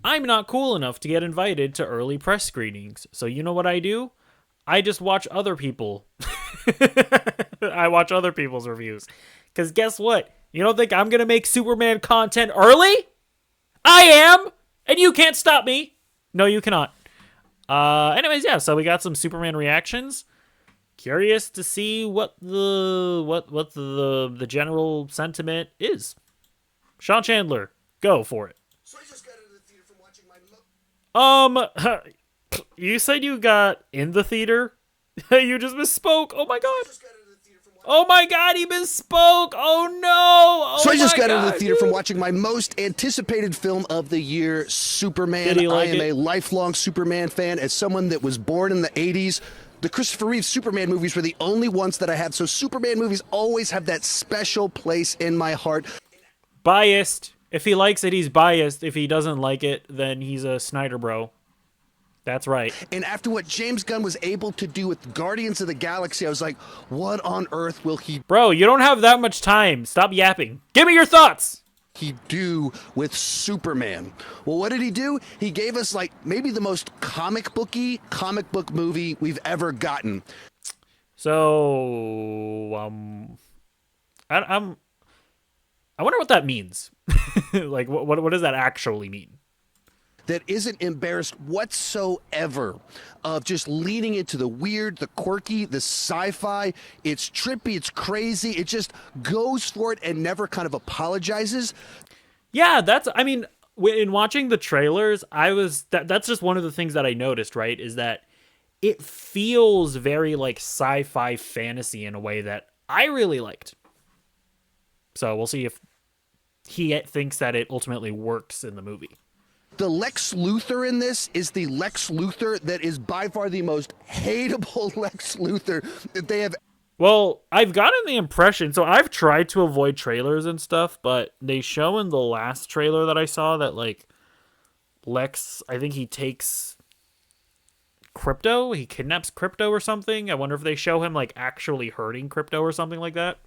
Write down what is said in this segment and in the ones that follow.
I'm not cool enough to get invited to early press screenings. So you know what I do? I just watch other people. I watch other people's reviews. Because guess what? You don't think I'm going to make Superman content early? I am! And you can't stop me. No, you cannot. Anyways, yeah, so we got some Superman reactions. Curious to see what the general sentiment is. Sean Chandler, go for it. So I just got into the theater from watching my You said you got in the theater? You just misspoke. Oh my god. Oh my god, he misspoke. Oh no. Oh So I just got god, into the theater from watching my most anticipated film of the year, Superman. Did he like I am it? a lifelong Superman fan. As someone that was born in the 80s, the Christopher Reeve Superman movies were the only ones that I have. So Superman movies always have that special place in my heart. Biased. If he likes it, he's biased. If he doesn't like it, then he's a Snyder bro. That's right. And after what James Gunn was able to do with Guardians of the Galaxy, I was like, what on earth will he Bro, you don't have that much time. Stop yapping. Give me your thoughts. do with Superman? Well, what did he do? He gave us like maybe the most comic book movie we've ever gotten. So, I wonder what that means. Like, what does that actually mean? That isn't embarrassed whatsoever of just leaning into the weird, the quirky, the sci-fi. It's trippy, it's crazy. It just goes for it and never kind of apologizes. Yeah, I mean, in watching the trailers, that's just one of the things that I noticed, right? Is that it feels very like sci-fi fantasy in a way that I really liked. So we'll see if he thinks that it ultimately works in the movie. The Lex Luthor in this is the Lex Luthor that is by far the most hateable Lex Luthor that they have. Well, I've gotten the impression, so I've tried to avoid trailers and stuff, but they show in the last trailer that I saw that, like, Lex, I think he takes Crypto, he kidnaps Crypto or something. I wonder if they show him, like, actually hurting Crypto or something like that.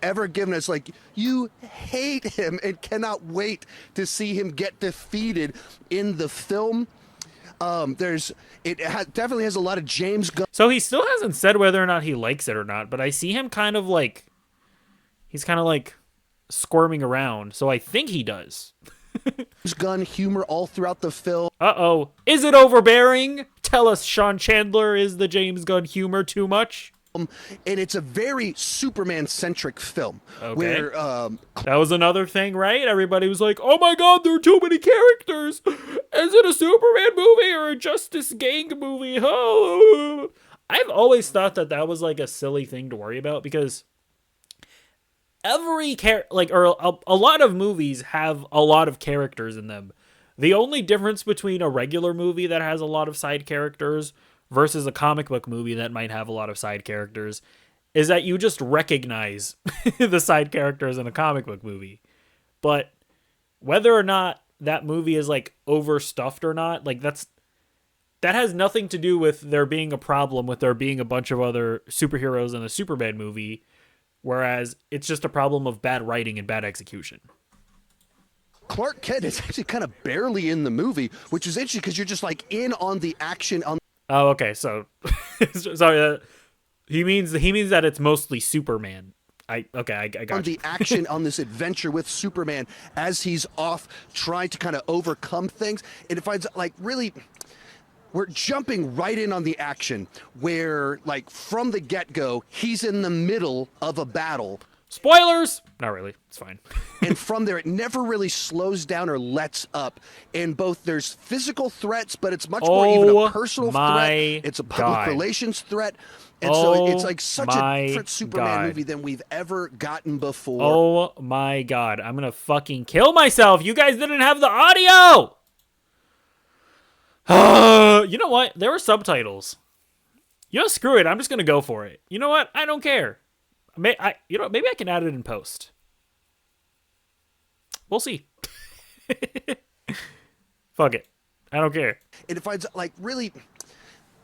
Ever given us, like, you hate him and cannot wait to see him get defeated in the film. Definitely has a lot of James Gunn. So he still hasn't said whether or not he likes it or not, but I see him kind of like, he's kind of like squirming around. So I think he does. James Gunn humor all throughout the film. Uh-oh. Is it overbearing? Tell us, Sean Chandler, is the James Gunn humor too much? And it's a very Superman-centric film. Okay. Where that was another thing, right? Everybody was like, oh my god, there are too many characters. Is it a Superman movie or a Justice Gang movie? Oh. I've always thought that was like a silly thing to worry about because a lot of movies have a lot of characters in them. The only difference between a regular movie that has a lot of side characters versus a comic book movie that might have a lot of side characters is that you just recognize the side characters in a comic book movie. But whether or not that movie is like overstuffed or not, like that has nothing to do with there being a problem with there being a bunch of other superheroes in a Superman movie, whereas it's just a problem of bad writing and bad execution. Clark Kent is actually kind of barely in the movie, which is interesting because you're just like in on the action on. Oh, okay. So, sorry. He means that it's mostly Superman. I got on you. the action on this adventure with Superman as he's off trying to kind of overcome things, and it finds like really. We're jumping right in on the action where, like, from the get-go, he's in the middle of a battle. Spoilers! Not really. It's fine. And from there, it never really slows down or lets up. And both there's physical threats, but it's much more even a personal threat. It's a public relations threat. And so it's like such a different Superman movie than we've ever gotten before. Oh my god. I'm gonna fucking kill myself. You guys didn't have the audio! You know what? There were subtitles. You know, screw it. I'm just gonna go for it. You know what? I don't care. Maybe I can add it in post. We'll see. Fuck it. I don't care. And it finds like really,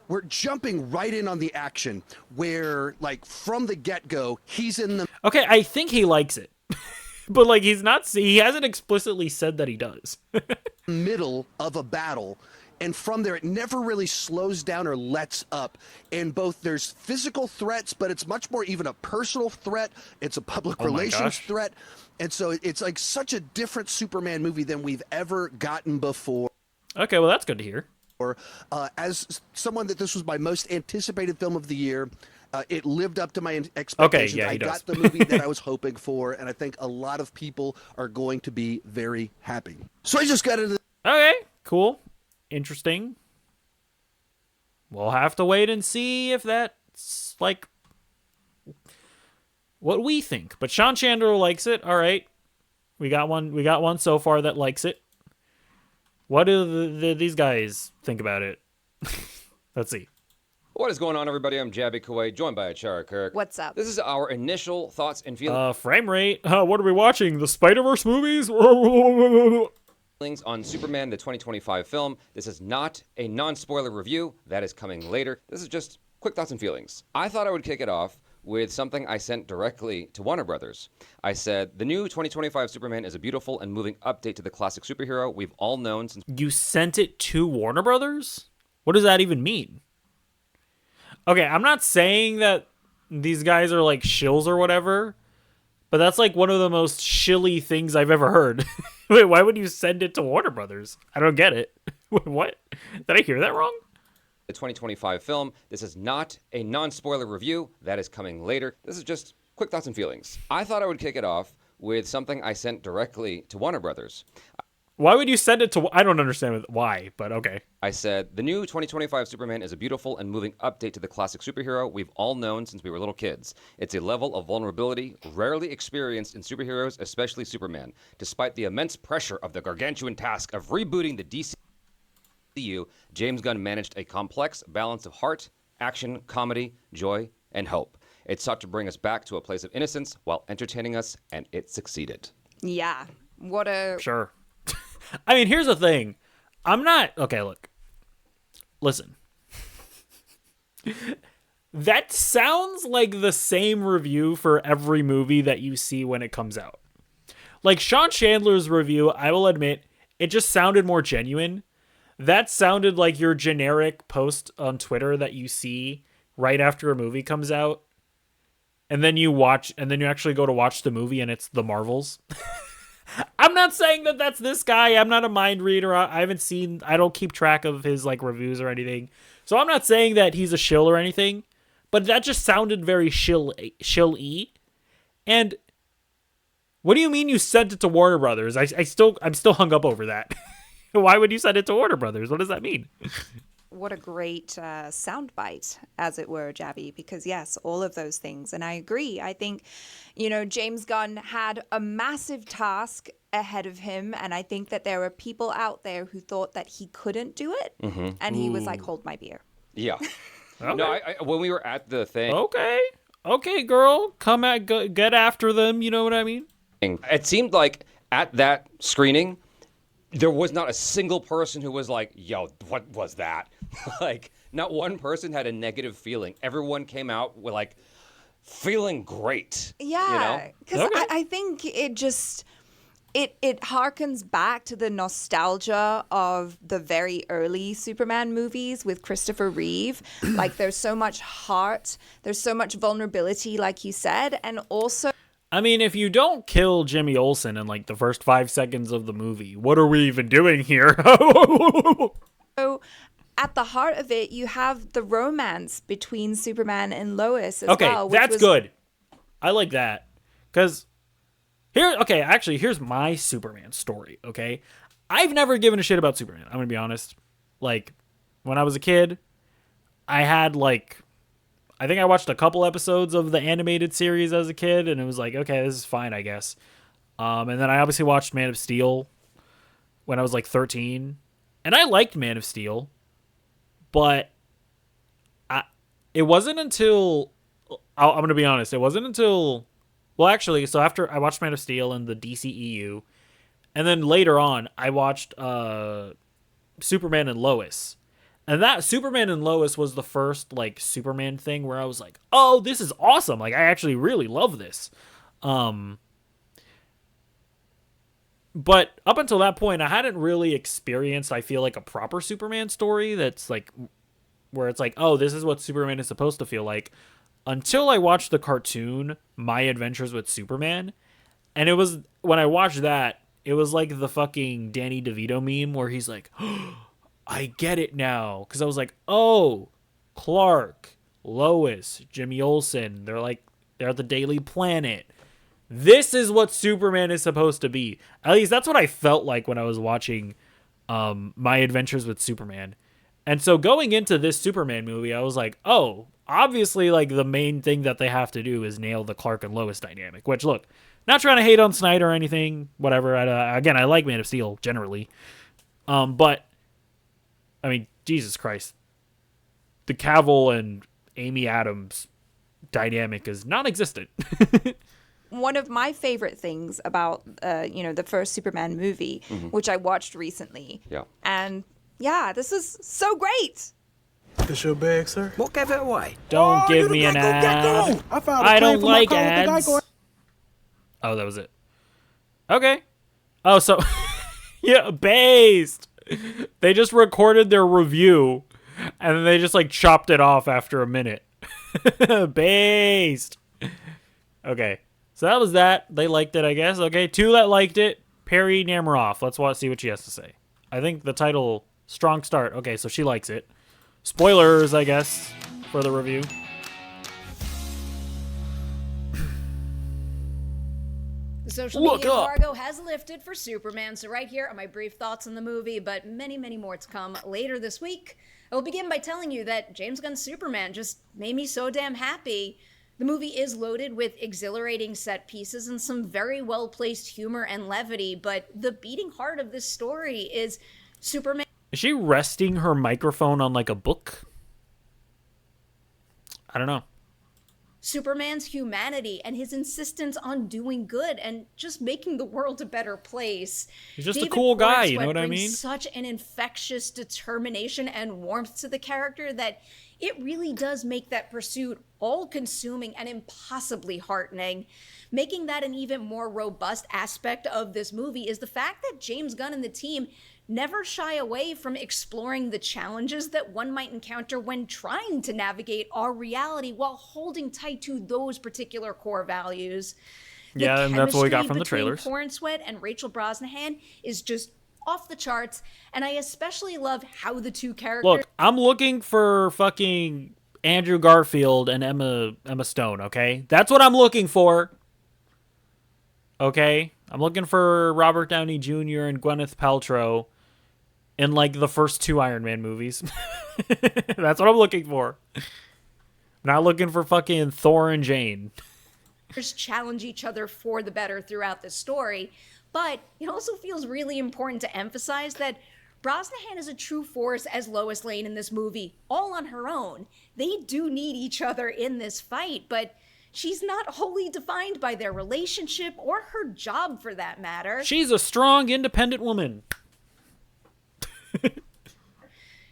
we're jumping right in on the action where like from the get-go, he's in the. Okay, I think he likes it, but like he hasn't explicitly said that he does. middle of a battle, and from there it never really slows down or lets up. And both there's physical threats, but it's much more even a personal threat. It's a public Oh my relations gosh. threat. And so it's like such a different Superman movie than we've ever gotten before. Okay, well that's good to hear. As someone that this was my most anticipated film of the year, it lived up to my expectations. Okay, yeah, he I does. got the movie that I was hoping for, and I think a lot of people are going to be very happy. So I just got into Okay, cool. Interesting. We'll have to wait and see if that's like what we think. But Sean Chandler likes it. All right. We got one so far that likes it. What do these guys think about it? Let's see. What is going on, everybody? I'm Jabby Kuwait, joined by Achara Kirk. What's up? This is our initial thoughts and feelings Frame rate. What are we watching? The Spider-Verse movies? on Superman, the 2025 film. This is not a non-spoiler review. That is coming later. This is just quick thoughts and feelings. I thought I would kick it off with something I sent directly to Warner Brothers. I said, the new 2025 Superman is a beautiful and moving update to the classic superhero we've all known since... You sent it to Warner Brothers? What does that even mean? Okay, I'm not saying that these guys are like shills or whatever, but that's like one of the most shilly things I've ever heard. Wait, why would you send it to Warner Brothers? I don't get it. Wait, what? Did I hear that wrong? The 2025 film. This is not a non-spoiler review. That is coming later. This is just quick thoughts and feelings. I thought I would kick it off with something I sent directly to Warner Brothers. Why would you send it to... I don't understand why, but okay. I said, the new 2025 Superman is a beautiful and moving update to the classic superhero we've all known since we were little kids. It's a level of vulnerability rarely experienced in superheroes, especially Superman. Despite the immense pressure of the gargantuan task of rebooting the DCU, James Gunn managed a complex balance of heart, action, comedy, joy, and hope. It sought to bring us back to a place of innocence while entertaining us, and it succeeded. Yeah. What a... Sure. I mean, here's the thing. I'm not... Okay, look. Listen. That sounds like the same review for every movie that you see when it comes out. Like, Sean Chandler's review, I will admit, it just sounded more genuine. That sounded like your generic post on Twitter that you see right after a movie comes out. And then you actually go to watch the movie and it's The Marvels. I'm not saying that that's this guy. I'm not a mind reader. I don't keep track of his like reviews or anything. So I'm not saying that he's a shill or anything, but that just sounded very shill-y. And what do you mean you sent it to Warner Brothers? I'm still hung up over that. Why would you send it to Warner Brothers? What does that mean? What a great soundbite, as it were, Jabby, because yes, all of those things. And I agree. I think, James Gunn had a massive task ahead of him. And I think that there were people out there who thought that he couldn't do it. Mm-hmm. And he was like, hold my beer. Yeah. Okay. No, when we were at the thing... Okay, girl. Get after them. You know what I mean? It seemed like at that screening, there was not a single person who was like, yo, what was that? Like, not one person had a negative feeling. Everyone came out with, like, feeling great. Yeah, because Okay. I think it just... It harkens back to the nostalgia of the very early Superman movies with Christopher Reeve. Like, there's so much heart, there's so much vulnerability, like you said, and also... I mean, if you don't kill Jimmy Olsen in like the first 5 seconds of the movie, what are we even doing here? So at the heart of it, you have the romance between Superman and Lois as Okay, well. Which that's was... good. I like that. Because here's my Superman story, okay? I've never given a shit about Superman. I'm going to be honest. Like, when I was a kid, I had I think I watched a couple episodes of the animated series as a kid, and it was like, okay, this is fine, I guess. And then I obviously watched Man of Steel when I was like 13, and I liked Man of Steel, but it wasn't until, I'm going to be honest, well, actually, so after I watched Man of Steel and the DCEU, and then later on, I watched Superman and Lois. And that Superman and Lois was the first like Superman thing where I was like, "Oh, this is awesome! Like, I actually really love this." But up until that point, I hadn't really experienced, I feel like, a proper Superman story that's like, where it's like, oh, this is what Superman is supposed to feel like, until I watched the cartoon, My Adventures with Superman. And it was, when I watched that, it was like the fucking Danny DeVito meme where he's like, oh, I get it now. Because I was like, oh, Clark, Lois, Jimmy Olsen, they're at the Daily Planet. This is what Superman is supposed to be. At least that's what I felt like when I was watching My Adventures with Superman. And so going into this Superman movie, I was like, oh, obviously, like, the main thing that they have to do is nail the Clark and Lois dynamic. Which, look, not trying to hate on Snyder or anything, whatever. Again, I like Man of Steel generally. But, I mean, Jesus Christ. The Cavill and Amy Adams dynamic is non-existent. One of my favorite things about, the first Superman movie, which I watched recently. Yeah. And yeah, this was so great. This your bag, sir? What gave it away? Don't give me an ad. I filed a I claim don't for my like car with the ads. Geico. Oh, that was it. Okay. Oh, so yeah, based. They just recorded their review and then they just like chopped it off after a minute. Based. Okay. So that was that. They liked it, I guess. Okay, 2 that liked it. Perry Namiroff. Let's see what she has to say. I think the title, Strong Start. Okay, so she likes it. Spoilers, I guess, for the review. The social Look media up. embargo has lifted for Superman, so right here are my brief thoughts on the movie, but many, many more to come later this week. I will begin by telling you that James Gunn's Superman just made me so damn happy. The movie is loaded with exhilarating set pieces and some very well-placed humor and levity, but the beating heart of this story is Superman. Is she resting her microphone on like a book? I don't know. Superman's humanity and his insistence on doing good and just making the world a better place. He's just a David cool guy, you Cornswet know what I brings mean? Such an infectious determination and warmth to the character that it really does make that pursuit all-consuming and impossibly heartening. Making that an even more robust aspect of this movie is the fact that James Gunn and the team never shy away from exploring the challenges that one might encounter when trying to navigate our reality while holding tight to those particular core values. The Yeah, and that's what we got chemistry from the between trailers. Cornswet and Rachel Brosnahan is just off the charts, and I especially love how the two characters... Look, I'm looking for fucking Andrew Garfield and Emma Stone, okay? That's what I'm looking for. Okay? I'm looking for Robert Downey Jr. and Gwyneth Paltrow in, like, the first 2 Iron Man movies. That's what I'm looking for. I'm not looking for fucking Thor and Jane. challenge each other for the better throughout the story. But it also feels really important to emphasize that Brosnahan is a true force as Lois Lane in this movie, all on her own. They do need each other in this fight, but she's not wholly defined by their relationship or her job for that matter. She's a strong, independent woman.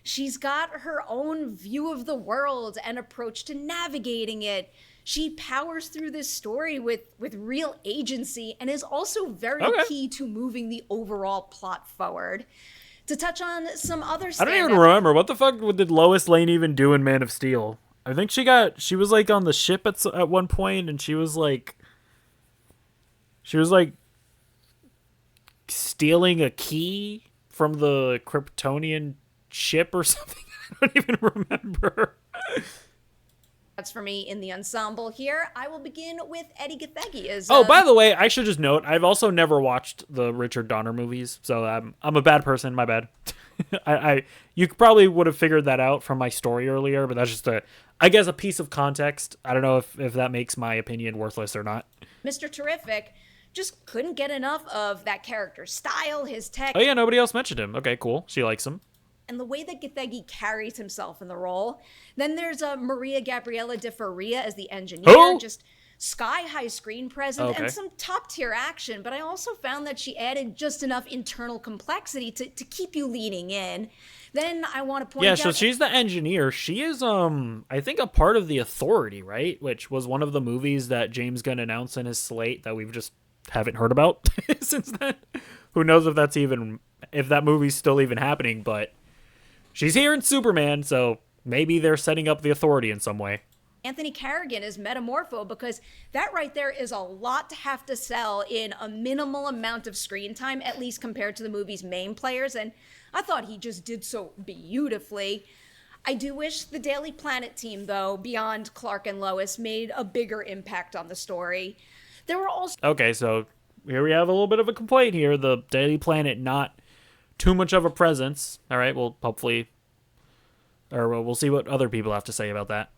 She's got her own view of the world and approach to navigating it. She powers through this story with real agency and is also very key to moving the overall plot forward. To touch on some other I don't even remember. What the fuck did Lois Lane even do in Man of Steel? I think she was like on the ship at one point, and she was like stealing a key from the Kryptonian ship or something. I don't even remember. That's for me in the ensemble here. I will begin with Eddie Gathegi as By the way, I should just note, I've also never watched the Richard Donner movies, so I'm a bad person, my bad. You probably would have figured that out from my story earlier, but that's just a piece of context. I don't know if that makes my opinion worthless or not. Mr. Terrific just couldn't get enough of that character's style, his tech. Oh yeah, nobody else mentioned him. Okay, cool. She likes him. And the way that Gathegi carries himself in the role. Then there's Maria Gabriela de Faria as the engineer. Who? Just sky-high screen presence and some top-tier action. But I also found that she added just enough internal complexity to keep you leaning in. Then I want to point out... Yeah, so she's the engineer. She is, I think, a part of The Authority, right? Which was one of the movies that James Gunn announced in his slate that we've just haven't heard about since then. who knows if that movie's still even happening, but she's here in Superman, so maybe they're setting up the Authority in some way. Anthony Carrigan is Metamorpho, because that right there is a lot to have to sell in a minimal amount of screen time, at least compared to the movie's main players, and I thought he just did so beautifully. I do wish the Daily Planet team, though, beyond Clark and Lois, made a bigger impact on the story. There were also... Okay, so here we have a little bit of a complaint here. The Daily Planet, not too much of a presence. All right, well, hopefully... Or we'll see what other people have to say about that.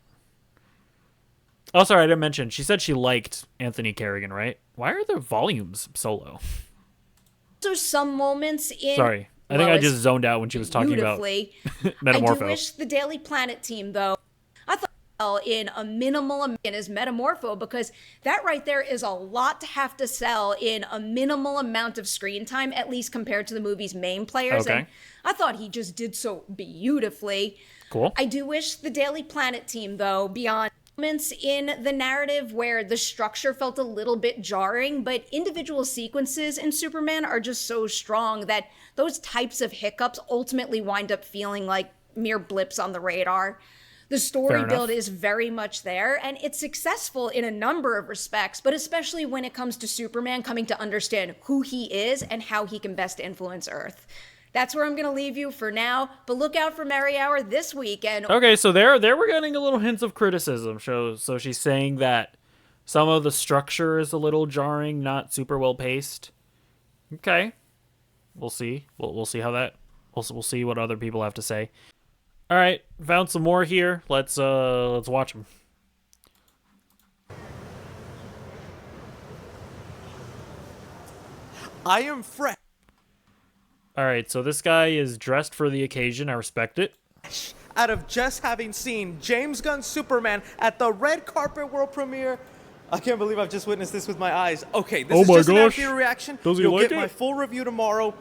Oh, sorry, I didn't mention. She said she liked Anthony Carrigan, right? Why are the volumes so low? Also some moments in... Sorry, I think I just zoned out when she was talking about Metamorpho. I do wish the Daily Planet team, though, I thought in a minimal amount is Metamorpho, because that right there is a lot to have to sell in a minimal amount of screen time, at least compared to the movie's main players. Okay. And I thought he just did so beautifully. Cool. I do wish the Daily Planet team, though, beyond moments in the narrative where the structure felt a little bit jarring, but individual sequences in Superman are just so strong that those types of hiccups ultimately wind up feeling like mere blips on the radar. The story build is very much there, and it's successful in a number of respects, but especially when it comes to Superman coming to understand who he is and how he can best influence Earth. That's where I'm going to leave you for now, but look out for Mary Hour this weekend. Okay, so there we're getting a little hints of criticism. So she's saying that some of the structure is a little jarring, not super well paced. Okay, we'll see. We'll see how that. We'll see what other people have to say. All right, found some more here. Let's watch them. I am fresh All right, so this guy is dressed for the occasion. I respect it. out of just having seen James Gunn's Superman at the red carpet world premiere. I can't believe I've just witnessed this with my eyes. Okay, this is my just an gosh. after reaction. Does he You'll like get my it? full review tomorrow.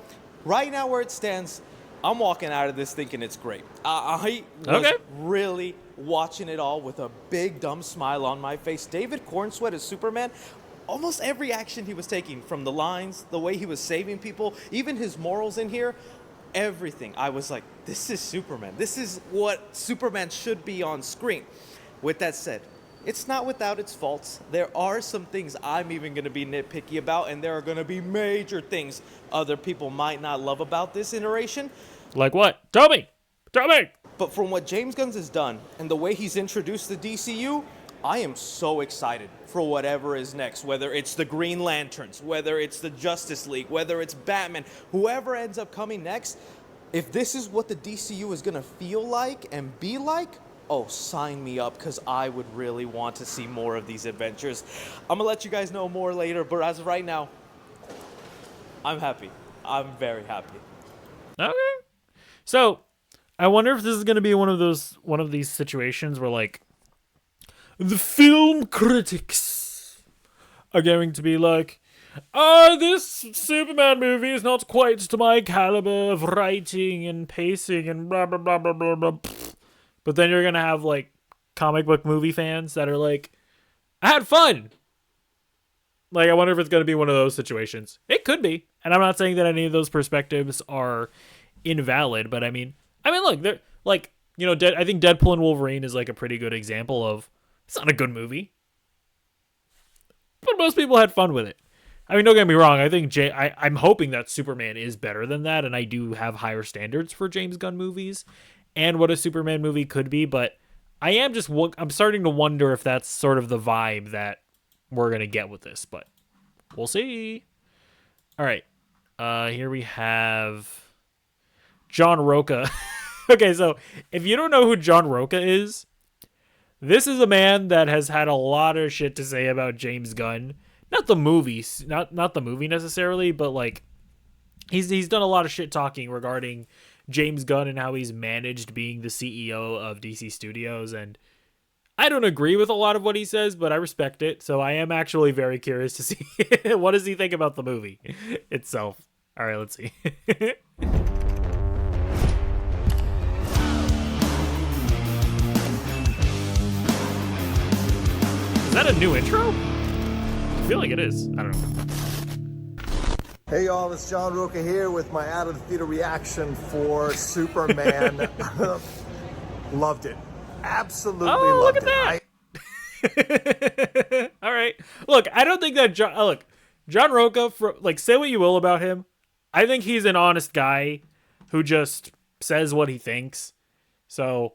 Right now, where it stands, I'm walking out of this thinking it's great. I was Okay. really watching it all with a big dumb smile on my face. David Cornsweet as Superman. Almost every action he was taking, from the lines, the way he was saving people, even his morals in here, everything. I was like, this is Superman. This is what Superman should be on screen. With that said, it's not without its faults. There are some things I'm even going to be nitpicky about, and there are going to be major things other people might not love about this iteration. Like what? Tell me. But from what James Gunn has done and the way he's introduced the DCU, I am so excited for whatever is next, whether it's the Green Lanterns, whether it's the Justice League, whether it's Batman, whoever ends up coming next. If this is what the DCU is going to feel like and be like, oh, sign me up, because I would really want to see more of these adventures. I'm going to let you guys know more later, but as of right now, I'm happy. I'm very happy. Okay. So, I wonder if this is going to be one of these situations where, like, the film critics are going to be like, this Superman movie is not quite to my caliber of writing and pacing and blah, blah, blah, blah, blah, blah. But then you're going to have, like, comic book movie fans that are like, I had fun. Like, I wonder if it's going to be one of those situations. It could be. And I'm not saying that any of those perspectives are invalid, but I mean, look, they're like, you know, I think Deadpool and Wolverine is like a pretty good example of, it's not a good movie, but most people had fun with it. I mean, don't get me wrong. I think I'm hoping that Superman is better than that, and I do have higher standards for James Gunn movies and what a Superman movie could be. But I'm starting to wonder if that's sort of the vibe that we're gonna get with this. But we'll see. All right, here we have John Roca. Okay, so if you don't know who John Roca is, this is a man that has had a lot of shit to say about James Gunn. Not the movies, not the movie necessarily, but like he's done a lot of shit talking regarding James Gunn and how he's managed being the CEO of DC Studios, and I don't agree with a lot of what he says, but I respect it. So I am actually very curious to see what does he think about the movie itself. All right, let's see. Is that a new intro? I feel like it is. I don't know. Hey y'all, it's John Roca here with my out of the theater reaction for Superman. Loved it. Absolutely Oh, loved look at that. All right. Look, I don't think that John Roca, say what you will about him. I think he's an honest guy who just says what he thinks. So,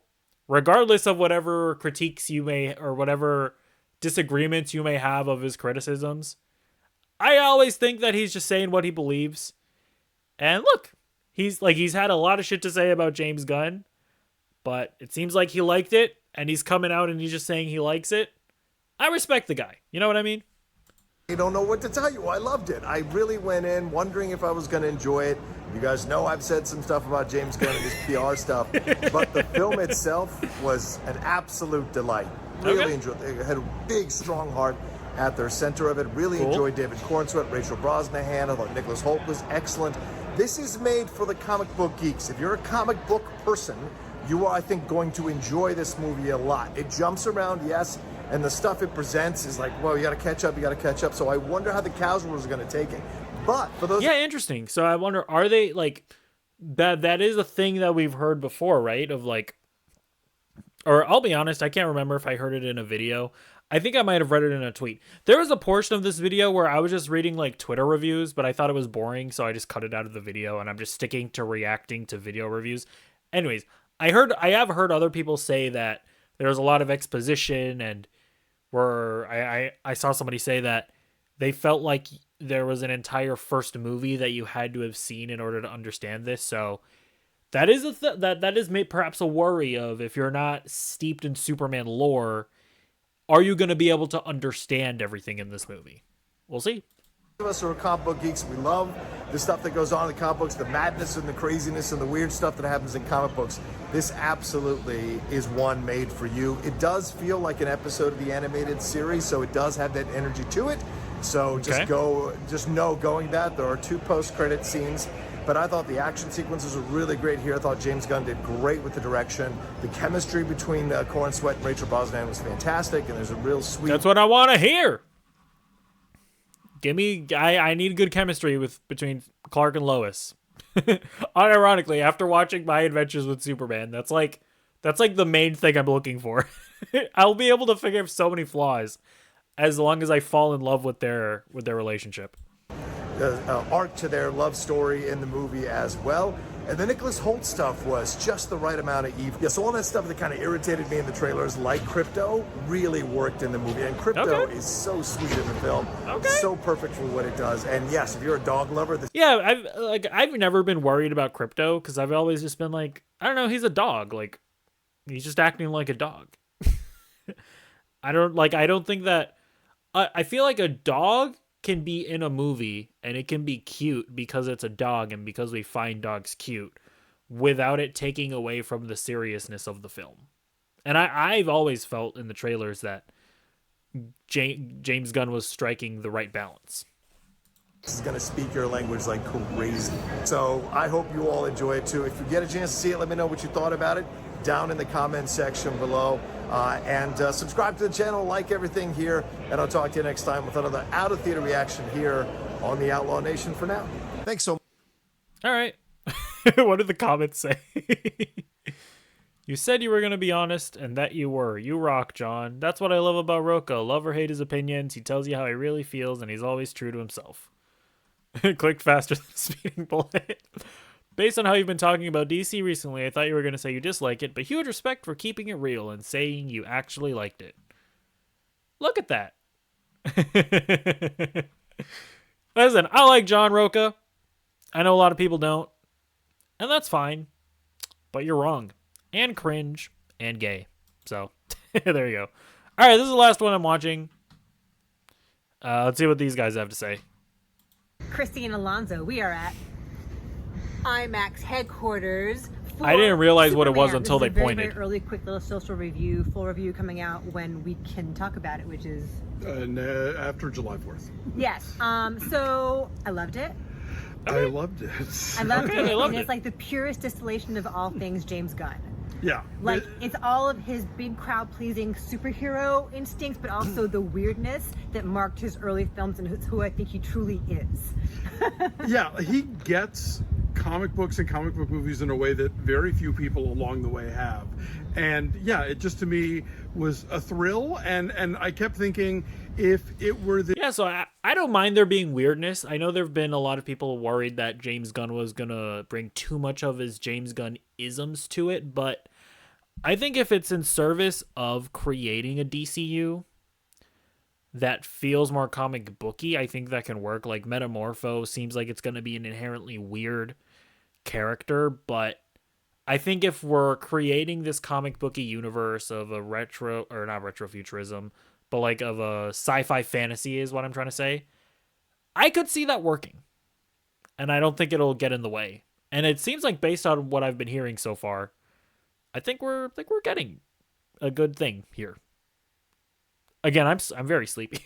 regardless of whatever critiques you may, or whatever disagreements you may have of his criticisms, I always think that he's just saying what he believes. And look, he's had a lot of shit to say about James Gunn, but it seems like he liked it, and he's coming out and he's just saying he likes it. I respect the guy. You know what I mean? I don't know what to tell you. I loved it. I really went in wondering if I was going to enjoy it. You guys know I've said some stuff about James Gunn and his PR stuff, but the film itself was an absolute delight. Really enjoyed it. It had a big, strong heart at their center of it. Really enjoyed David Cornsweet, Rachel Brosnahan. I thought Nicholas Hoult was excellent. This is made for the comic book geeks. If you're a comic book person, you are, I think, going to enjoy this movie a lot. It jumps around, yes, and the stuff it presents is like, well, you got to catch up. So I wonder how the casuals are going to take it. But for those, yeah, interesting. So I wonder, are they that is a thing that we've heard before, right? Of or I'll be honest, I can't remember if I heard it in a video. I think I might have read it in a tweet. There was a portion of this video where I was just reading Twitter reviews, but I thought it was boring, so I just cut it out of the video, and I'm just sticking to reacting to video reviews. Anyways, I have heard other people say that there's a lot of exposition, and I saw somebody say that they felt like there was an entire first movie that you had to have seen in order to understand this. So that is that is perhaps a worry of, if you're not steeped in Superman lore, are you going to be able to understand everything in this movie? We'll see. of us who are comic book geeks, we love the stuff that goes on in the comic books, the madness and the craziness and the weird stuff that happens in comic books. This absolutely is one made for you. It does feel like an episode of the animated series, so it does have that energy to it. So just know going that there are 2 post-credit scenes, but I thought the action sequences were really great here. I thought James Gunn did great with the direction. The chemistry between Cornsweet and Rachel Brosnahan was fantastic, and there's a real sweet... That's what I want to hear. I need good chemistry between Clark and Lois. Unironically, after watching My Adventures with Superman, that's like the main thing I'm looking for. I'll be able to figure out so many flaws as long as I fall in love with their relationship. Arc to their love story in the movie as well. And the Nicholas Hoult stuff was just the right amount of evil. Yeah, so all that stuff that kind of irritated me in the trailers, like Crypto, really worked in the movie. And Crypto is so sweet in the film. So perfect for what it does. And yes, if you're a dog lover... I've never been worried about Crypto, because I've always just been like, I don't know, he's a dog. Like, he's just acting like a dog. I don't think that... I feel like a dog can be in a movie and it can be cute because it's a dog and because we find dogs cute without it taking away from the seriousness of the film. And I've always felt in the trailers that James Gunn was striking the right balance. This is going to speak your language like crazy. So I hope you all enjoy it too. If you get a chance to see it, let me know what you thought about it down in the comments section below. And subscribe to the channel, like everything here, and I'll talk to you next time with another Out of Theater reaction here on the Outlaw Nation for now. Thanks so much. All right. What did the comments say? You said you were going to be honest, and that you were. You rock, John. That's what I love about Roca. Love or hate his opinions. He tells you how he really feels, and he's always true to himself. Clicked faster than a speeding bullet. Based on how you've been talking about DC recently, I thought you were going to say you dislike it, but huge respect for keeping it real and saying you actually liked it. Look at that. Listen, I like John Roca. I know a lot of people don't. And that's fine. But you're wrong. And cringe. And gay. So, there you go. Alright, this is the last one I'm watching. Let's see what these guys have to say. Christine Alonso, we are at IMAX headquarters. I didn't realize Superman. what it was until they pointed. Very early, quick little social review, full review coming out when we can talk about it, which is after July 4th. Yes. So I loved it. I loved it. I loved it. I loved And it. it's like the purest distillation of all things James Gunn. Yeah. Like, it's all of his big crowd-pleasing superhero instincts, but also the weirdness that marked his early films and who I think he truly is. Yeah, he gets comic books and comic book movies in a way that very few people along the way have. And yeah, it just to me was a thrill, and I kept thinking if it were the Yeah, so I don't mind there being weirdness. I know there have been a lot of people worried that James Gunn was going to bring too much of his James Gunn isms to it, but I think if it's in service of creating a DCU that feels more comic booky, I think that can work. Like Metamorpho seems like it's going to be an inherently weird character, but I think if we're creating this comic booky universe of a retro, or not retrofuturism, but like of a sci-fi fantasy is what I'm trying to say, I could see that working. And I don't think it'll get in the way. And it seems like based on what I've been hearing so far, I think we're getting a good thing here. Again, I'm very sleepy.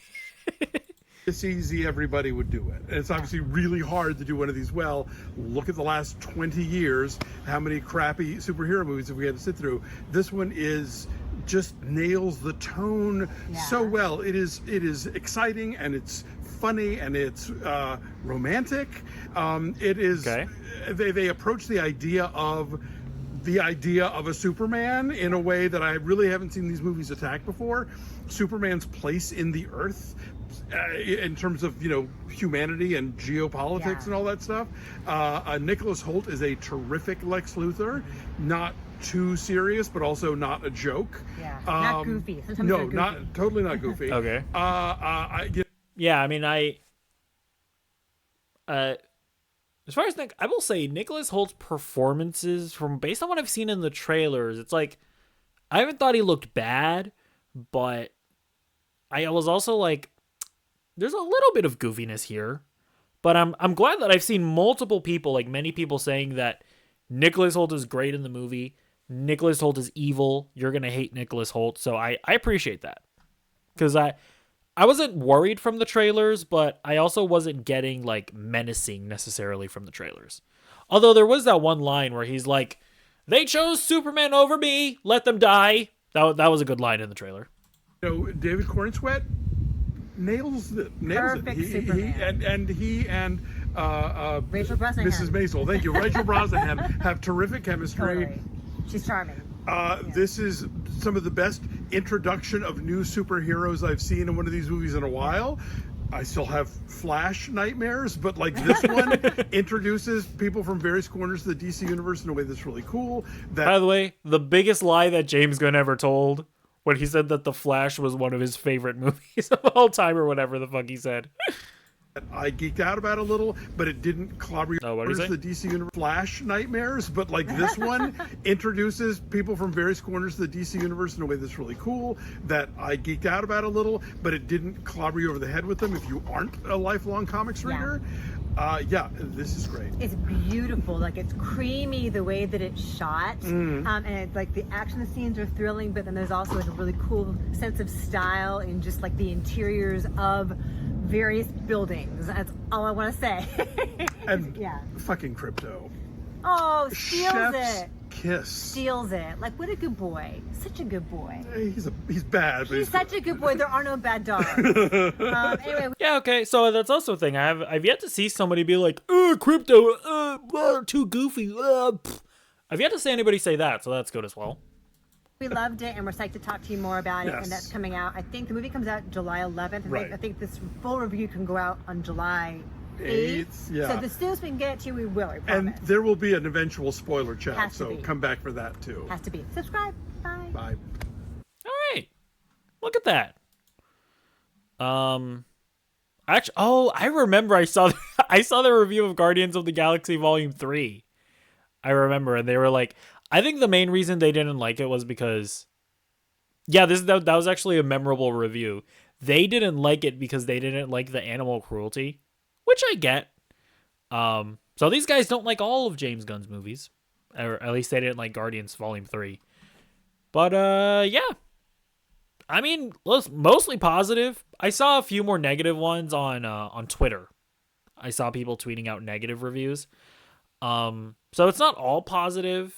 it's easy, everybody would do it. And it's obviously really hard to do one of these well. Look at the last 20 years, how many crappy superhero movies have we had to sit through. This one just nails the tone so well. It is exciting, and it's funny, and it's romantic. It is they approach the idea of a Superman in a way that I really haven't seen these movies attack before. Superman's place in the earth, in terms of humanity and geopolitics and all that stuff. Nicholas Hoult is a terrific Lex Luthor, not too serious, but also not a joke. Not goofy. Sometimes no, they're goofy. not totally not goofy. Okay. Yeah, I mean, as far as I will say, Nicholas Holt's performances, based on what I've seen in the trailers, it's like I haven't thought he looked bad, but I was also like, there's a little bit of goofiness here. But I'm glad that I've seen multiple people, like many people, saying that Nicholas Hoult is great in the movie. Nicholas Hoult is evil. You're gonna hate Nicholas Hoult, so I appreciate that, because I wasn't worried from the trailers, but I also wasn't getting like menacing necessarily from the trailers. Although there was that one line where he's like, "They chose Superman over me. Let them die." That was a good line in the trailer. David Cornsweet nails it. Perfect Superman. He and Rachel Brosnahan. Mrs. Maisel, thank you. Rachel Brosnahan have terrific chemistry. Totally. She's charming. This is some of the best introduction of new superheroes I've seen in one of these movies in a while. I still have Flash nightmares, but like this one introduces people from various corners of the DC universe in a way that's really cool. By the way, the biggest lie that James Gunn ever told, when he said that The Flash was one of his favorite movies of all time, or whatever the fuck he said. I geeked out about a little, but it didn't clobber the DC universe. Flash nightmares, but like this one introduces people from various corners of the DC universe in a way that's really cool, that I geeked out about a little, but it didn't clobber you over the head with them if you aren't a lifelong comics reader. This is great. It's beautiful. Like, it's creamy the way that it's shot, and it's like the action scenes are thrilling, but then there's also like a really cool sense of style in just like the interiors of various buildings. That's all I want to say. And fucking Crypto. Oh, steals Chef's it. Kiss. Steals it. Like, what a good boy. Such a good boy. He's bad. But He's such a good boy. There are no bad dogs. Anyway. Yeah, okay. So that's also a thing. I've yet to see somebody be like, Crypto, too goofy. I've yet to see anybody say that, so that's good as well. We loved it, and we're psyched to talk to you more about it, and that's coming out. I think the movie comes out July 11th. Right. I think this full review can go out on July 8th. Yeah. So the soonest we can get it to you, we will. We And promise. there will be an eventual spoiler chat, Has to so be. come back for that too. Has to be. Subscribe. Bye. Bye. All right. Look at that. Actually, I remember I saw the review of Guardians of the Galaxy Volume 3. I remember, and they were like, I think the main reason they didn't like it was because, that was actually a memorable review. They didn't like it because they didn't like the animal cruelty, which I get. So these guys don't like all of James Gunn's movies, or at least they didn't like Guardians Volume 3. But I mean, mostly positive. I saw a few more negative ones on Twitter. I saw people tweeting out negative reviews. So it's not all positive.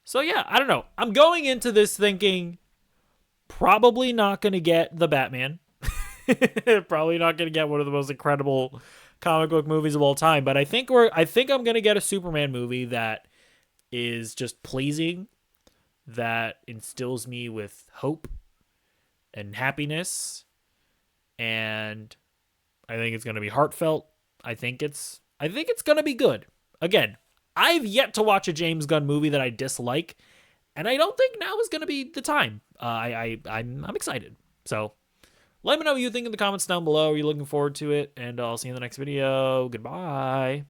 So yeah, I don't know. I'm going into this thinking probably not going to get the Batman. Probably not going to get one of the most incredible comic book movies of all time, but I think I'm going to get a Superman movie that is just pleasing, that instills me with hope and happiness, and I think it's going to be heartfelt. I think it's going to be good. Again, I've yet to watch a James Gunn movie that I dislike, and I don't think now is going to be the time. I'm excited. So let me know what you think in the comments down below. Are you looking forward to it? And I'll see you in the next video. Goodbye.